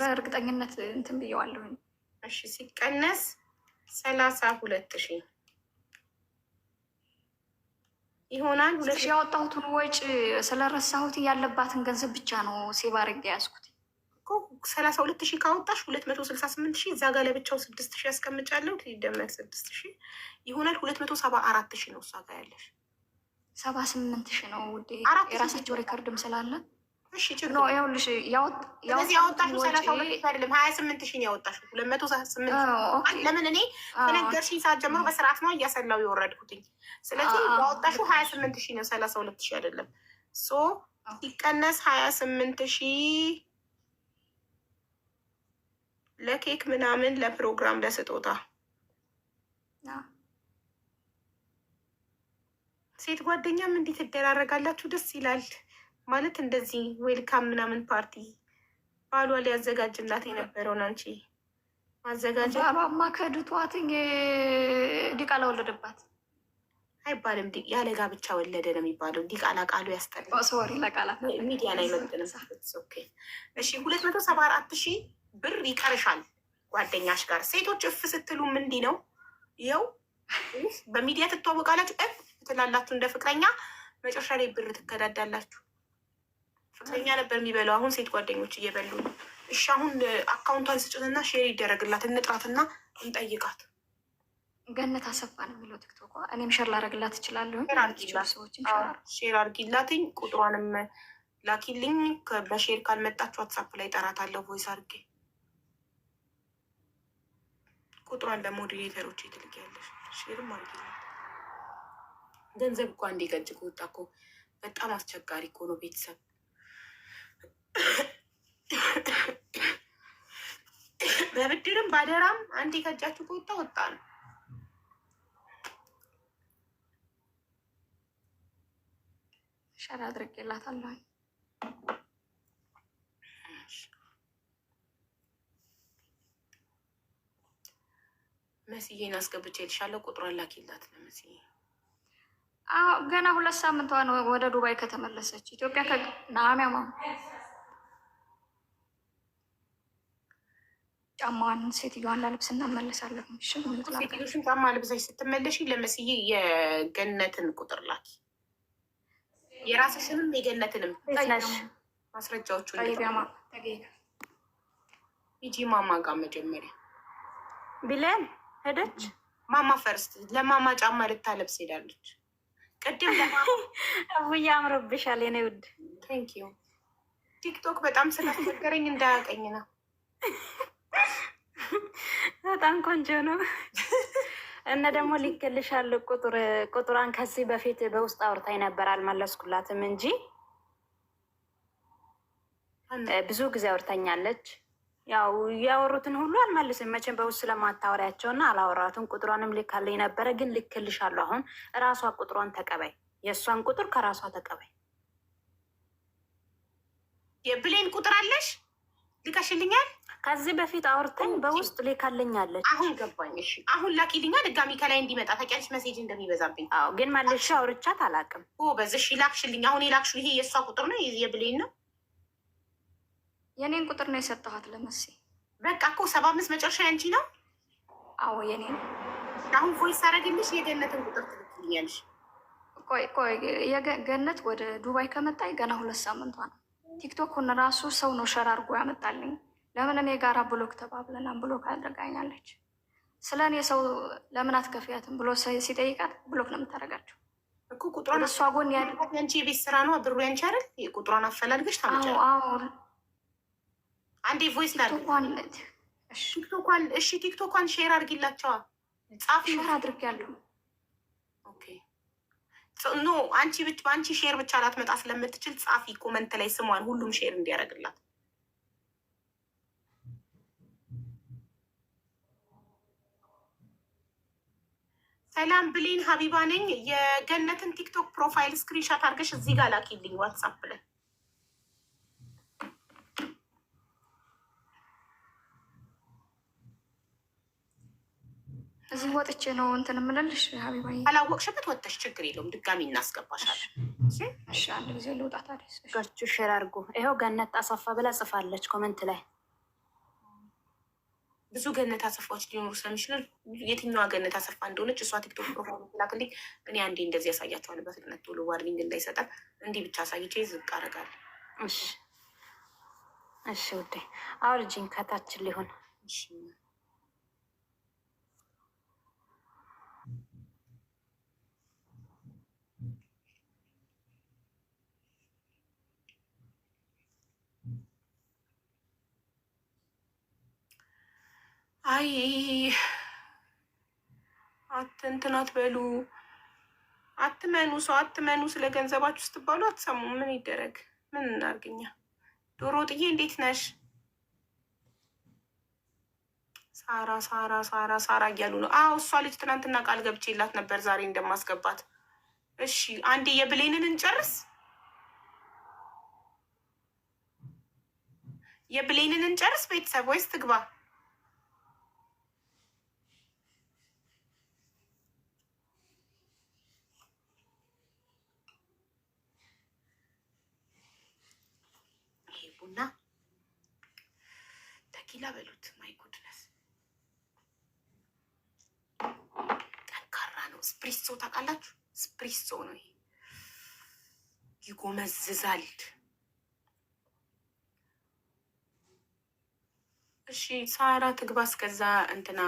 በእርግጠኝነት እንትን ብየዋለሁኝ። እሺ ሲቀነስ 32 ሺህ ይሆናል። ያወጣሁትን ወጪ ስለረሳሁት ያለባትን ገንዘብ ብቻ ነው ሴቭ አድርጌ ያዝኩት። 32 ሺህ ካወጣሽ 268 ሺህ እዛ ጋር ለብቻው 6 ሺህ ያስቀምጫለሁ ሊደመር 6 ሺህ ይሆናል 274 ሺህ ነው እሷ ጋር ያለሽ 78 ሺህ ነው ውዴ የራሳቸው ሪከርድም ስላለ እሺ ችግር ይኸውልሽ ያወጣሽው 32 ሺህ አይደለም 28 ሺህ ነው ያወጣሽው 208 ለምን እኔ ከነገርሽኝ ሰዓት ጀምሮ በስርዓት ነው እያሰላው የወረድኩትኝ ስለዚህ ያወጣሽው 28 ሺህ ነው 32 ሺህ አይደለም ሶ ሲቀነስ 28 ሺህ ለኬክ ምናምን ለፕሮግራም ለስጦታ ሴት ጓደኛም እንዴት ትደራረጋላችሁ? ደስ ይላል ማለት እንደዚህ ዌልካም ምናምን ፓርቲ ባሏ ሊያዘጋጅላት የነበረውን አንቺ ማዘጋጀት ባሏማ ከድቷትኝ ዲቃላ ወለደባት አይባልም። ያለ ጋብቻ ወለደ ነው የሚባለው። ዲቃላ ቃሉ ያስጠላል። ሶሪ ለቃላት ሚዲያ ላይ መጥንም። እሺ 274,000 ብር ይቀርሻል ጓደኛሽ ጋር። ሴቶች እፍ ስትሉም እንዲህ ነው። ይኸው በሚዲያ ትተዋወቃላችሁ፣ እፍ ትላላችሁ እንደ ፍቅረኛ፣ መጨረሻ ላይ ብር ትከዳዳላችሁ። ፍቅረኛ ነበር የሚበላው፣ አሁን ሴት ጓደኞች እየበሉ ነው። እሺ አሁን አካውንቷን ስጭትና ሼር ይደረግላት፣ እንጥራትና እንጠይቃት። ገነት አሰፋ ነው የሚለው ቲክቶክ። እኔም ሸር ላደርግላት እችላለሁ። ሼር አድርጊላትኝ፣ ቁጥሯንም ላኪልኝ። በሼር ካልመጣች ዋትሳፕ ላይ ጠራታለሁ፣ ቮይስ አድርጌ። ቁጥሯን ለሞዴሬተሮች ትልኪያለሽ። ሼርም አድርጊላት። ገንዘብ እኮ አንዴ ከእጅ ከወጣ እኮ በጣም አስቸጋሪ እኮ ነው ቤተሰብ። በብድርም ባደራም አንዴ ከእጃችሁ ከወጣ ወጣ ነው። ሸር አድርጌላታለሁ። መስዬን አስገብቼ ልሻለሁ። ቁጥሯን ላኪላት ለመስዬ። ገና 2 ሳምንቷ ነው ወደ ዱባይ ከተመለሰች። ኢትዮጵያ ከናሚያማ ጫማዋን ሴትዮዋን ላልብስ እናመለሳለን። ሴትዮሽን ጫማ ልብሰሽ ስትመለሽ ለመስዬ የገነትን ቁጥር ላኪ። የራስሽንም የገነትንም ማስረጃዎቹን ሂጂ ማማ ጋር መጀመሪያ ቢለን ሄደች። ማማ ፈርስት ለማማ ጫማ ልታለብስ ሄዳለች። ቅድም አቡዬ አምሮብሻል የኔ ውድ። ቴንኪዩ። ቲክቶክ በጣም ስላስቸገረኝ እንዳያቀኝ ነው። በጣም ቆንጆ ነው። እነ ደግሞ ሊክልሻል ቁጥሯን ከዚህ በፊት በውስጥ አውርታኝ ነበር፣ አልመለስኩላትም እንጂ ብዙ ጊዜ አውርታኛለች። ያው ያወሩትን ሁሉ አልመልስም መቼም በውስጥ ስለማታወሪያቸውና አላወራትም። ቁጥሯንም ልካልኝ ነበረ፣ ግን ልክልሻለሁ። አሁን እራሷ ቁጥሯን ተቀበይ፣ የእሷን ቁጥር ከራሷ ተቀበይ። የብሌን ቁጥር አለሽ ልካሽልኛል። ከዚህ በፊት አውርተኝ በውስጥ ልካልኛለች። አሁን ገባኝ። እሺ አሁን ላኪልኛ ድጋሚ ከላይ እንዲመጣ ታውቂያለሽ፣ ሜሴጅ እንደሚበዛብኝ። አዎ ግን መልሼ አውርቻት አላውቅም። በዚህ ላክሽልኝ። አሁን የላክሽው ይሄ የእሷ ቁጥር ነው የብሌን ነው? የኔን ቁጥር ነው የሰጠኋት ለመሲ። በቃ እኮ 75 መጨረሻ ያንቺ ነው? አዎ የኔ ነው። አሁን ቮይስ አደረግልሽ የገነትን ቁጥር ትልክልኛለሽ። ቆይ ገነት ወደ ዱባይ ከመጣኝ ገና 2 ሳምንቷ ነው። ቲክቶክን ራሱ ሰው ነው ሸር አድርጎ ያመጣልኝ። ለምን እኔ ጋራ ብሎክ ተባብለናል፣ ብሎክ አድርጋኛለች። ስለ እኔ ሰው ለምን አትከፍያትም ብሎ ሲጠይቃት ብሎክ ነው የምታደርጋቸው እኮ። ቁጥሯን እሷ ጎን ያንቺ የቤት ስራ ነው፣ ብሩ ያንቺ አይደል? ቁጥሯን አፈላልገሽ ታመጫለሽ። አዎ አንዴ ቮይስ ላድርግ። እሺ ቲክቶኳን ሼር አድርጊላቸዋ። ጻፊ ሼር አድርጊያለሁ። ኦኬ ኖ አንቺ በአንቺ ሼር ብቻ ላትመጣ ስለምትችል ጻፊ ኮመንት ላይ ስሟን ሁሉም ሼር እንዲያደርግላት። ሰላም ብሌን ሀቢባ ነኝ። የገነትን ቲክቶክ ፕሮፋይል ስክሪንሻት አድርገሽ እዚህ ጋር ላኪልኝ ዋትሳፕ ላይ። እዚህ ወጥቼ ነው እንትን የምልልሽ ሀቢባ። አላወቅሽበት ወጥተሽ ችግር የለውም ድጋሚ እናስገባሻለን። እሺ አንድ ጊዜ ልውጣ ታዲያ። ጋቹ ሼር አድርጉ። ይኸው ገነት አሰፋ ብላ ጽፋለች ኮመንት ላይ። ብዙ ገነት አሰፋዎች ሊኖሩ ስለሚችሉ የትኛዋ ገነት አሰፋ እንደሆነች እሷ ቲክቶክ ፕሮፋይል ላክልኝ። እኔ አንዴ እንደዚህ ያሳያቸዋል በፍጥነት ቶሎ ዋርኒንግ እንዳይሰጠን እንዲህ ብቻ አሳይቼ ዝቅ አደርጋለሁ። እሺ ውዴ አውርጂኝ ከታችን ሊሆን። አይ እንትን አትበሉ፣ አትመኑ፣ ሰው አትመኑ። ስለ ገንዘባችሁ ስትባሉ አትሰሙ። ምን ይደረግ? ምን እናርግኛ? ዶሮ ጥዬ እንዴት ነሽ? ሳራ ሳራ ሳራ ሳራ እያሉ ነው። አዎ እሷ ልጅ ትናንትና ቃል ገብቼላት ነበር ዛሬ እንደማስገባት። እሺ አንዴ የብሌንን እንጨርስ። የብሌንን እንጨርስ ቤተሰብ ወይስ ትግባ? ቴኪላ በሉት። ማይ ጉድነስ ጠንካራ ነው። ስፕሪሶ ታውቃላችሁ? ስፕሪሶ ነው ይሄ፣ ይጎመዝዛል። እሺ ሳራ ትግባ። እስከዛ እንትና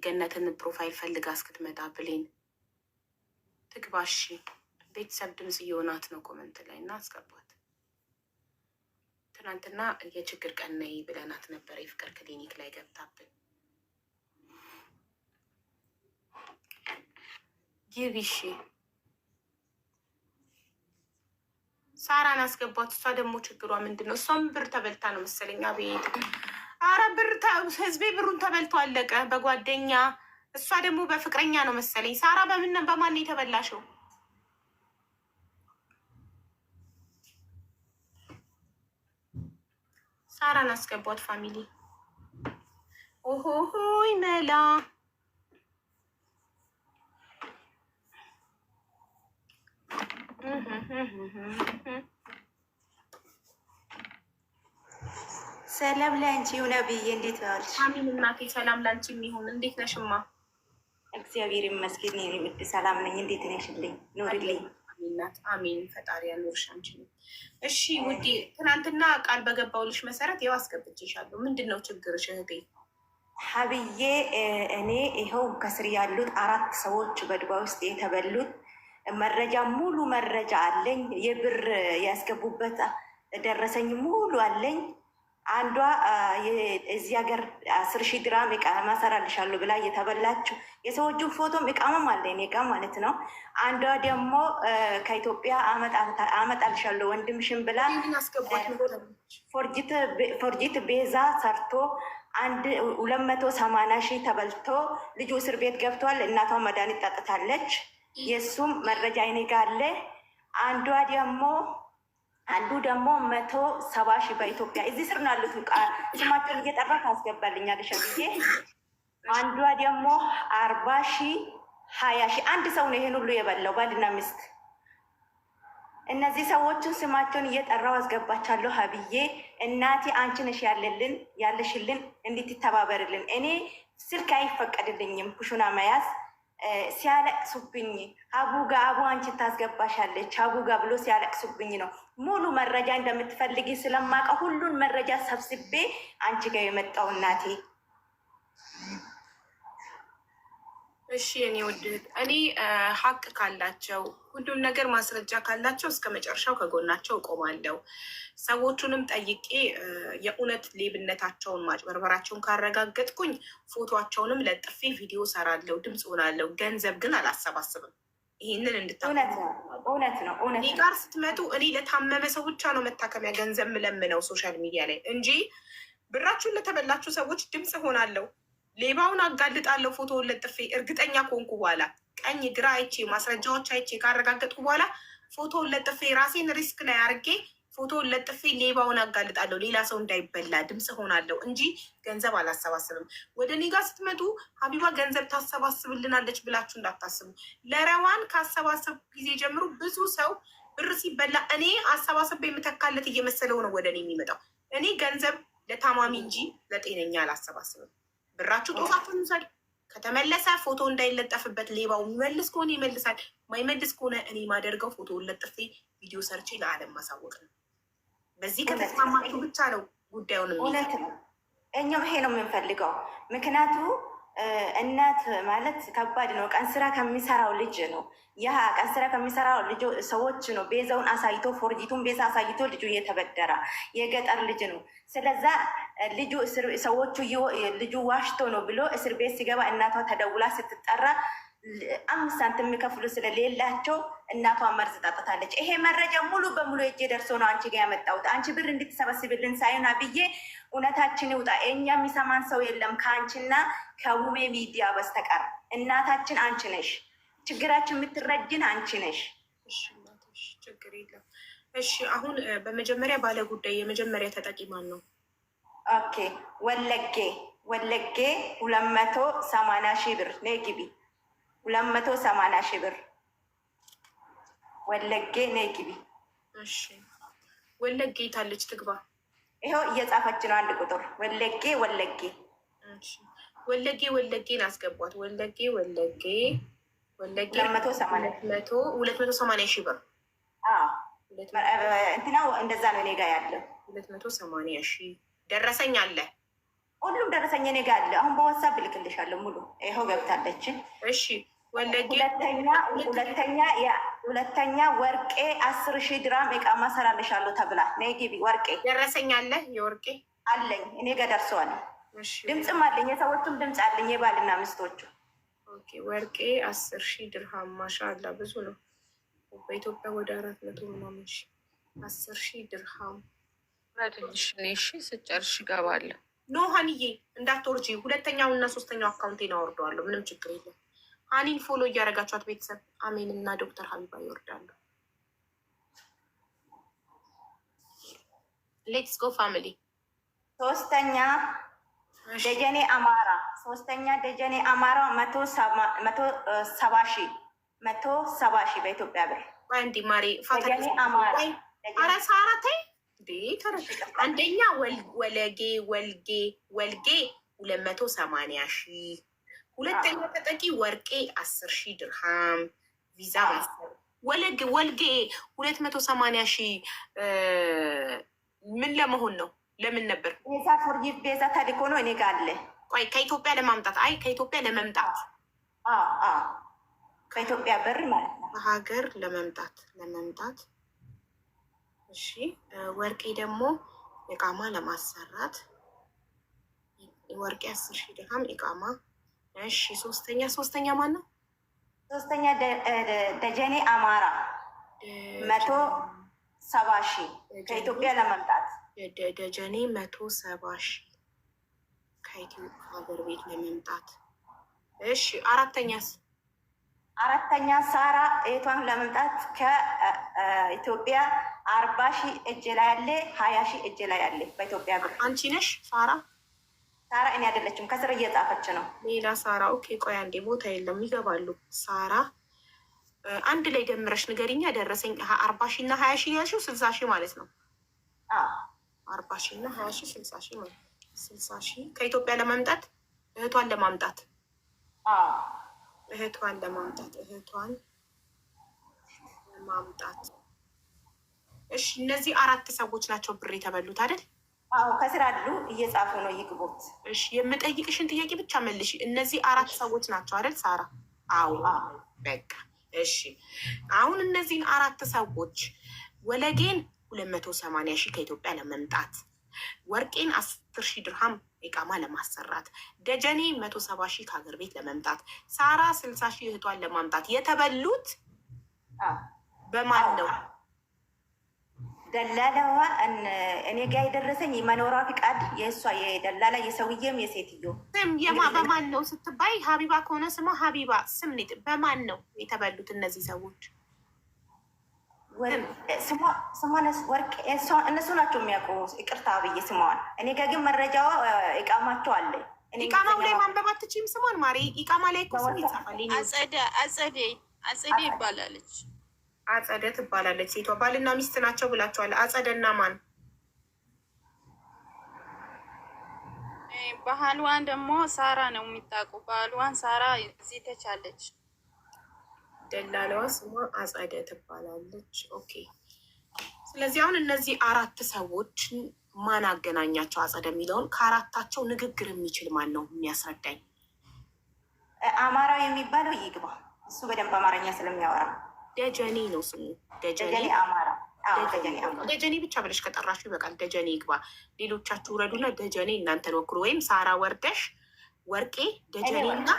ገነትን ፕሮፋይል ፈልጋ እስክትመጣ ብሌን ትግባ። እሺ ቤተሰብ ድምፅ እየሆናት ነው ኮመንት ላይ እና አስገባት። ትናንትና የችግር ቀን ነይ ብለናት ነበር። የፍቅር ክሊኒክ ላይ ገብታብን ግቢ። እሺ ሳራን አስገባት። እሷ ደግሞ ችግሯ ምንድን ነው? እሷም ብር ተበልታ ነው መሰለኝ። አቤት አረ ብር ህዝቤ ብሩን ተበልቶ አለቀ በጓደኛ። እሷ ደግሞ በፍቅረኛ ነው መሰለኝ። ሳራ በማን የተበላሸው? ሳራን አስገቧት ፋሚሊ። ኦሆሆይ መላ ሰላም ላንቺ ይሁን ብዬ። እንዴት ዋልሽ? አሚን እናቴ ሰላም ላንቺ የሚሆን። እንዴት ነሽማ? እግዚአብሔር ይመስገን የኔ ውድ ሰላም ነኝ። እንዴት ነሽልኝ? ኑሪልኝ። አሚናት አሚን። ፈጣሪ ያኖርሽ አንቺ ነው። እሺ ውዴ፣ ትናንትና ቃል በገባውልሽ መሰረት ያው አስገብቼሻለሁ። ምንድን ነው ችግርሽ እህቴ? ሀብዬ እኔ ይኸው ከስር ያሉት 4 ሰዎች በዱባይ ውስጥ የተበሉት መረጃ ሙሉ መረጃ አለኝ። የብር ያስገቡበት ደረሰኝ ሙሉ አለኝ። አንዷ እዚህ ሀገር 10,000 ድራም እቃማ ሰራልሻለሁ ብላ እየተበላችሁ የሰዎቹን ፎቶም እቃማም አለ እኔ ጋ ማለት ነው። አንዷ ደግሞ ከኢትዮጵያ አመጣልሻለሁ ወንድምሽን ብላ ፎርጂት ቤዛ ሰርቶ 280,000 ተበልቶ ልጁ እስር ቤት ገብቷል። እናቷ መድኃኒት ጠጥታለች። የእሱም መረጃ እኔ ጋ አለ። አንዱ ደግሞ 170,000 በኢትዮጵያ እዚህ ስር ነው ያሉት። ስማቸውን እየጠራ ታስገባልኛለሽ ብዬ። አንዷ ደግሞ 40,000 20,000። አንድ ሰው ነው ይሄን ሁሉ የበላው ባልና ሚስት። እነዚህ ሰዎችን ስማቸውን እየጠራው አስገባቻለሁ ሀብዬ። እናቴ አንቺ ነሽ ያለሽልን እንድትተባበርልን። እኔ ስልክ አይፈቀድልኝም ኩሽና መያዝ። ሲያለቅሱብኝ አቡጋ አቡ አንቺ ታስገባሻለች አቡጋ ብሎ ሲያለቅሱብኝ ነው። ሙሉ መረጃ እንደምትፈልጊ ስለማውቀው ሁሉን መረጃ ሰብስቤ አንቺ ጋር የመጣው እናቴ። እሺ እኔ ውድት እኔ ሀቅ ካላቸው ሁሉም ነገር ማስረጃ ካላቸው እስከ መጨረሻው ከጎናቸው እቆማለሁ። ሰዎቹንም ጠይቄ የእውነት ሌብነታቸውን ማጭበርበራቸውን ካረጋገጥኩኝ ፎቶቸውንም ለጥፌ ቪዲዮ ሰራለሁ፣ ድምፅ ሆናለሁ። ገንዘብ ግን አላሰባስብም። ይህንን እውነት ነው። እኔ ጋር ስትመጡ እኔ ለታመመ ሰው ብቻ ነው መታከሚያ ገንዘብ ምለምነው ሶሻል ሚዲያ ላይ እንጂ ብራችሁን ለተበላችሁ ሰዎች ድምፅ ሆናለሁ። ሌባውን አጋልጣለሁ ፎቶውን ለጥፌ እርግጠኛ ከሆንኩ በኋላ ቀኝ ግራ አይቼ ማስረጃዎች አይቼ ካረጋገጥኩ በኋላ ፎቶውን ለጥፌ ራሴን ሪስክ ላይ አርጌ ፎቶውን ለጥፌ ሌባውን አጋልጣለሁ። ሌላ ሰው እንዳይበላ ድምፅ ሆናለሁ እንጂ ገንዘብ አላሰባስብም። ወደ እኔ ጋር ስትመጡ ሀቢባ ገንዘብ ታሰባስብልናለች ብላችሁ እንዳታስቡ። ለረዋን ካሰባሰብ ጊዜ ጀምሮ ብዙ ሰው ብር ሲበላ እኔ አሰባሰብ የምተካለት እየመሰለው ነው ወደ እኔ የሚመጣው። እኔ ገንዘብ ለታማሚ እንጂ ለጤነኛ አላሰባስብም። ብራችሁ ጦሳችሁን ውሰድ። ከተመለሰ ፎቶ እንዳይለጠፍበት ሌባው የሚመልስ ከሆነ ይመልሳል፣ ማይመልስ ከሆነ እኔ ማደርገው ፎቶውን ለጥፌ ቪዲዮ ሰርቼ ለዓለም ማሳወቅ ነው። በዚህ ከተስማማችሁ ብቻ ነው ጉዳዩን። እውነት ነው። እኛም ይሄ ነው የምንፈልገው። ምክንያቱ እናት ማለት ከባድ ነው። ቀን ስራ ከሚሰራው ልጅ ነው። ያ ቀን ስራ ከሚሰራው ልጅ ሰዎች ነው ቤዛውን አሳይቶ ፎርጂቱን ቤዛ አሳይቶ ልጁ እየተበደረ የገጠር ልጅ ነው። ስለዛ ልጁ ሰዎቹ ልጁ ዋሽቶ ነው ብሎ እስር ቤት ሲገባ እናቷ ተደውላ ስትጠራ 5 ሳንቲም የሚከፍሉ ስለሌላቸው እናቷ መርዝ ጠጥታለች። ይሄ መረጃ ሙሉ በሙሉ እጄ ደርሶ ነው አንቺ ጋር ያመጣሁት። አንቺ ብር እንድትሰበስብልን ሳይሆን ብዬ እውነታችን ይውጣ። እኛ የሚሰማን ሰው የለም ከአንቺና ከውሜ ሚዲያ በስተቀር። እናታችን አንቺ ነሽ፣ ችግራችን የምትረጅን አንቺ ነሽ። ችግር የለም። እሺ አሁን በመጀመሪያ ባለ ጉዳይ የመጀመሪያ ተጠቂ ማን ነው? ኦኬ ወለጌ 280,000 ብር ነይ ግቢ። 280,000 ብር ወለጌ ነይ ግቢ። እሺ ወለጌ ታለች ትግባ። ይኸው እየጻፈች ነው። አንድ ቁጥር ወለጌ ወለጌ ወለጌ ወለጌን አስገቧት። ወለጌ ወለጌ ወለጌ 280 ሺህ ብር እንትና እንደዛ ነው። እኔ ጋ ያለው 280 ሺህ ደረሰኝ አለ። ሁሉም ደረሰኝ እኔ ጋ አለ። አሁን በዋትሳፕ ልክልሻለሁ ሙሉ። ይኸው ገብታለች። እሺ ወለጌ ሁለተኛ ወርቄ 10,000 ድራም እቃማ ሰራልሻለሁ ተብላ ነይ ግቢ። ወርቄ ደረሰኝ አለ። የወርቄ አለኝ እኔ ጋ ደርሰዋል። ድምፅም አለኝ። የሰዎቹም ድምፅ አለኝ። የባልና ሚስቶቹ ወርቄ 10,000 ድርሃም ማሻአላ ብዙ ነው። በኢትዮጵያ ወደ 400 ምናምን ሺ 10,000 ድርሃም ትንሽ እሺ ስጨርሽ እገባለሁ። ኖ ሀኒዬ እንዳትወርጂ። ሁለተኛው እና ሶስተኛው አካውንቴን አወርደዋለሁ። ምንም ችግር የለም። ሀኒን ፎሎ እያደረጋችኋት ቤተሰብ አሜን እና ዶክተር ሀቢባ ይወርዳሉ። ሌትስ ጎ ፋሚሊ። ሶስተኛ ደጀኔ አማራ 170 ሺህ በኢትዮጵያ ብር አንዲ ማሪ ደጀኔ አማራ አራሳራቴ አንደኛ ወለጌ 280 ሺህ፣ ሁለተኛ ተጠቂ ወርቄ 10,000 ድርሃም ቪዛ ወልጌ 280 ሺህ ምን ለመሆን ነው? ለምን ነበር? ቤዛ ፎርጊቭ ቤዛ ታዲኮ ነው እኔ ጋር አለ። ቆይ ከኢትዮጵያ ለማምጣት ከኢትዮጵያ ለመምጣት ከኢትዮጵያ ብር ማለት ነው ሀገር ለመምጣት እሺ። ወርቄ ደግሞ ኢቃማ ለማሰራት ወርቄ 10,000 ድርሃም ኢቃማ። እሺ ሶስተኛ ማን ነው? ሶስተኛ ደጀኔ አማራ 170 ሺህ ከኢትዮጵያ ለመምጣት ደጀኔ 170 ሺህ ከኢትዮጵያ ሀገር ቤት ለመምጣት። እሺ አራተኛ ሳራ ኤቷን ለመምጣት ከኢትዮጵያ 40 ሺህ እጅ ላይ ያለ 20 ሺህ እጅ ላይ ያለ በኢትዮጵያ ብር። አንቺ ነሽ ሳራ? ሳራ እኔ አይደለችም፣ ከስር እየጻፈች ነው ሌላ ሳራ። ኦኬ ቆይ አንዴ ቦታ የለም ይገባሉ። ሳራ አንድ ላይ ደምረሽ ንገሪኛ። ደረሰኝ 40 ሺህ እና 20 ሺህ ያልሽው 60 ሺህ ማለት ነው። 40 ሺህ እና 20 ሺህ 60 ሺህ ማለት 60 ሺህ ከኢትዮጵያ ለማምጣት እህቷን ለማምጣት እሺ እነዚህ 4 ሰዎች ናቸው ብር የተበሉት አይደል? አዎ ከስር አሉ እየጻፉ ነው ይግቡት። እሺ የምጠይቅሽን ጥያቄ ብቻ መልሽ። እነዚህ 4 ሰዎች ናቸው አይደል ሳራ? አዎ በቃ እሺ። አሁን እነዚህን 4 ሰዎች ወለጌን 280 ሺህ ከኢትዮጵያ ለመምጣት፣ ወርቄን 10,000 ድርሃም ኢቃማ ለማሰራት፣ ደጀኔ 170 ሺህ ከሀገር ቤት ለመምጣት፣ ሳራ 60 ሺህ እህቷን ለማምጣት የተበሉት በማን ነው? ደላላዋ እኔ ጋ የደረሰኝ የመኖሪያ ፍቃድ የእሷ የደላላ የሰውዬም የሴትዮ ስም በማን ነው ስትባይ፣ ሀቢባ ከሆነ ስሟ ሀቢባ ስም በማን ነው የተበሉት እነዚህ ሰዎች? ስሟን ወርቅ እነሱ ናቸው የሚያውቁ። ይቅርታ ብዬ ስሟን እኔ ጋ ግን መረጃዋ ኢቃማቸው አለ። ኢቃማው ላይ ማንበብ አትችይም ስሟን ማሪ። ኢቃማ ላይ እኮ ስም ይጻፋል። አጸደ ይባላለች። አጸደ ትባላለች ሴቷ። ባልና ሚስት ናቸው ብላችኋል። አጸደና ማን? ባህልዋን ደግሞ ሳራ ነው የሚታቁ። ባህልዋን ሳራ እዚህ ተቻለች። ደላለዋ ስሟ አጸደ ትባላለች። ኦኬ። ስለዚህ አሁን እነዚህ 4 ሰዎች ማን አገናኛቸው? አጸደ የሚለውን ከአራታቸው ንግግር የሚችል ማን ነው የሚያስረዳኝ? አማራው የሚባለው ይግባ። እሱ በደንብ አማርኛ ስለሚያወራ ደጀኔ ነው ስሙ። ደጀኔ አማራ። ደጀኔ ብቻ ብለሽ ከጠራችሁ ይበቃል። ደጀኔ ይግባ። ሌሎቻችሁ ውረዱና ደጀኔ እናንተን ወክሩ። ወይም ሳራ ወርደሽ ወርቄ ደጀኔ እና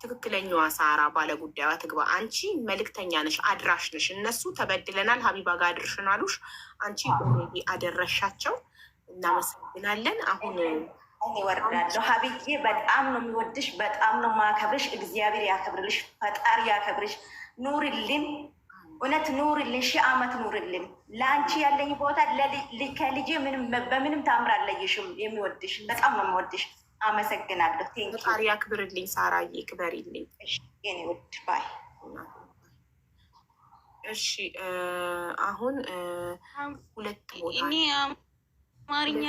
ትክክለኛዋ ሳራ ባለጉዳዩዋ ትግባ። አንቺ መልእክተኛ ነሽ፣ አድራሽ ነሽ። እነሱ ተበድለናል ሀቢባ ጋር አድርሽን አሉሽ። አንቺ ኦልሬዲ አደረሻቸው። እናመሰግናለን። አሁን እኔ ወርዳለሁ። ሀቢዬ በጣም ነው የሚወድሽ፣ በጣም ነው ማከብርሽ። እግዚአብሔር ያከብርልሽ፣ ፈጣሪ ያከብርሽ። ኑርልን፣ እውነት ኑርልን፣ 1000 ዓመት ኑርልን። ለአንቺ ያለኝ ቦታ ከልጄ በምንም ታምር አለይሽም። የሚወድሽ በጣም ነው የሚወድሽ። አመሰግናለሁ። ፈጣሪ ያክብርልኝ። ሳራዬ ክበሪልኝ። የኔ ውድ ባይ። እሺ አሁን 2 ቦታ አማርኛ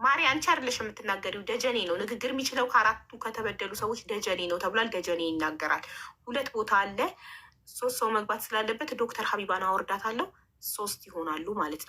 ማሪ አንቺ አይደለሽ የምትናገሪው፣ ደጀኔ ነው ንግግር የሚችለው። ከአራቱ ከተበደሉ ሰዎች ደጀኔ ነው ተብሏል። ደጀኔ ይናገራል። 2 ቦታ አለ። 3 ሰው መግባት ስላለበት ዶክተር ሀቢባን አወርዳታለሁ። 3 ይሆናሉ ማለት ነው።